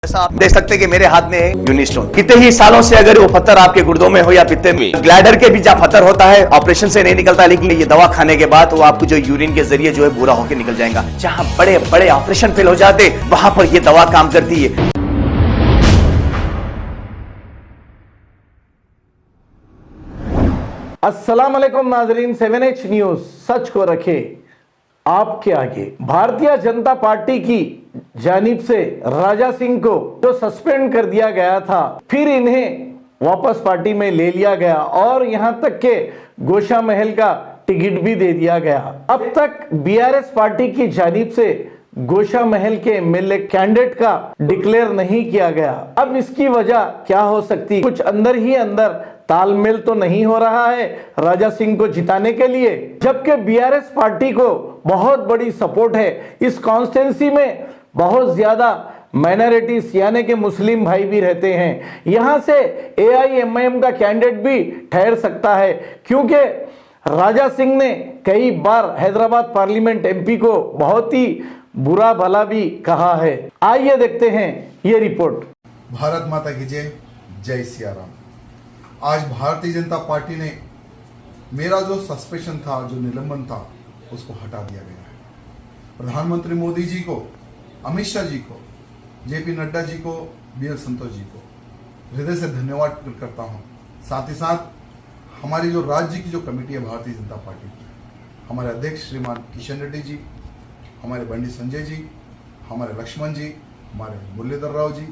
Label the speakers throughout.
Speaker 1: जैसा आप देख सकते हैं कि मेरे हाथ में है यूनिस्टोन। कितने ही सालों से अगर वो पत्थर आपके गुर्दों में हो या पित्ते में, ग्लैडर के भी जहाँ पत्थर होता है ऑपरेशन से नहीं निकलता, लेकिन ये दवा खाने के बाद वो आपको जो यूरिन के जरिए जो है पूरा होकर निकल जाएगा। जहाँ बड़े बड़े ऑपरेशन फेल हो जाते वहां पर ये दवा काम करती है।
Speaker 2: अस्सलाम वालेकुम नाजरीन, 7H न्यूज सच को रखे आपके आगे। भारतीय जनता पार्टी की जानिब से राजा सिंह को जो सस्पेंड कर दिया गया था, फिर इन्हें वापस पार्टी में ले लिया गया और यहां तक के गोशा महल का टिकट भी दे दिया गया। अब तक बीआरएस पार्टी की जानिब से गोशा महल के एमएलए कैंडिडेट का डिक्लेयर नहीं किया गया। अब इसकी वजह क्या हो सकती है? कुछ अंदर ही अंदर तालमेल तो नहीं हो रहा है राजा सिंह को जिताने के लिए, जबकि बीआरएस पार्टी को बहुत बड़ी सपोर्ट है। इस कॉन्स्टिट्यूंसी में बहुत ज्यादा माइनॉरिटीज यानी कि मुस्लिम भाई भी रहते हैं। यहां से एआईएमआईएम का कैंडिडेट भी ठहर सकता है, क्योंकि राजा सिंह ने कई बार हैदराबाद पार्लियामेंट एमपी को बहुत ही बुरा भला भी कहा है। आइए देखते हैं ये रिपोर्ट।
Speaker 3: भारत माता की जय, जय सिया राम। आज भारतीय जनता पार्टी ने मेरा जो सस्पेंशन था, जो निलंबन था, उसको हटा दिया गया है। प्रधानमंत्री मोदी जी को, अमित शाह जी को, जेपी नड्डा जी को, बीएल संतोष जी को हृदय से धन्यवाद करता हूं। साथ ही साथ हमारी जो राज्य की जो कमेटी है भारतीय जनता पार्टी की, हमारे अध्यक्ष श्रीमान किशन रेड्डी जी, हमारे बंडी संजय जी, हमारे लक्ष्मण जी, हमारे मुरलीधर राव जी,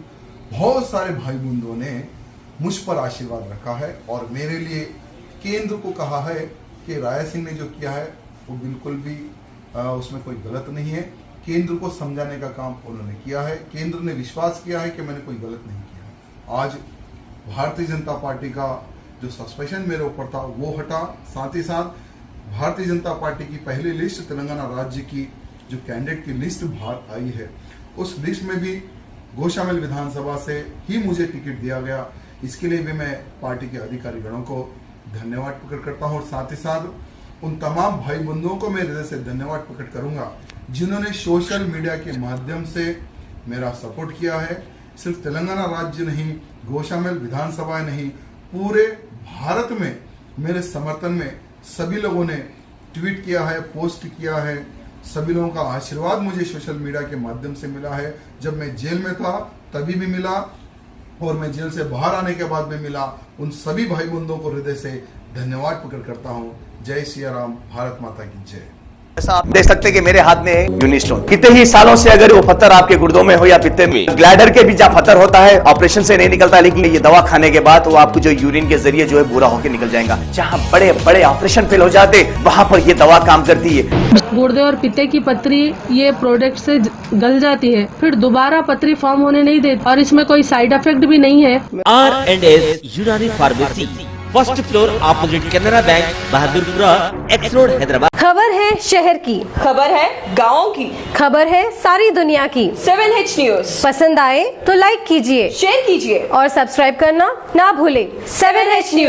Speaker 3: बहुत सारे भाई बंधुओं ने मुझ पर आशीर्वाद रखा है और मेरे लिए केंद्र को कहा है कि राजा सिंह ने जो किया है वो बिल्कुल भी उसमें कोई गलत नहीं है। केंद्र को समझाने का काम उन्होंने किया है। केंद्र ने विश्वास किया है कि मैंने कोई गलत नहीं किया है। आज भारतीय जनता पार्टी का जो सस्पेंशन मेरे ऊपर था वो हटा। साथ ही साथ भारतीय जनता पार्टी की पहली लिस्ट तेलंगाना राज्य की जो कैंडिडेट की लिस्ट बाहर आई है, उस लिस्ट में भी गोशामल विधानसभा से ही मुझे टिकट दिया गया। इसके लिए भी मैं पार्टी के अधिकारी गणों को धन्यवाद प्रकट करता हूं और साथ ही साथ उन तमाम भाई बंधुओं को मैं हृदय से धन्यवाद प्रकट करूंगा जिन्होंने सोशल मीडिया के माध्यम से मेरा सपोर्ट किया है। सिर्फ तेलंगाना राज्य नहीं, गोशामल विधानसभा नहीं, पूरे भारत में मेरे समर्थन में सभी लोगों ने ट्वीट किया है, पोस्ट किया है। सभी लोगों का आशीर्वाद मुझे सोशल मीडिया के माध्यम से मिला है। जब मैं जेल में था तभी भी मिला और मैं जेल से बाहर आने के बाद में मिला। उन सभी भाई बंधुओं को हृदय से धन्यवाद प्रकट करता हूं। जय सिया राम, भारत माता की जय।
Speaker 1: जैसा आप देख सकते हैं कि मेरे हाथ में है यूनिस्टोन। कितने ही सालों से अगर वो पत्थर आपके गुर्दों में हो या पित्ते में, ग्लैडर के भी जहाँ पत्थर होता है ऑपरेशन से नहीं निकलता, लेकिन ये दवा खाने के बाद वो आपको जो यूरिन के जरिए जो है पूरा होकर निकल जाएगा। जहाँ बड़े बड़े ऑपरेशन फेल हो जाते वहां पर ये दवा काम करती है।
Speaker 4: गुर्दे और पित्ते की पथरी ये प्रोडक्ट से गल जाती है, फिर दोबारा पथरी फॉर्म होने नहीं देती और इसमें कोई साइड इफेक्ट भी नहीं है।
Speaker 5: R&S यूनानी pharmacy, first floor opposite Canara bank, Bahadurpura, x road, Hyderabad.
Speaker 6: खबर है शहर की,
Speaker 7: खबर है गाँव की,
Speaker 6: खबर है सारी दुनिया की।
Speaker 7: 7H न्यूज
Speaker 6: पसंद आए तो लाइक कीजिए,
Speaker 7: शेयर कीजिए
Speaker 6: और सब्सक्राइब करना ना भूले।
Speaker 7: 7H news.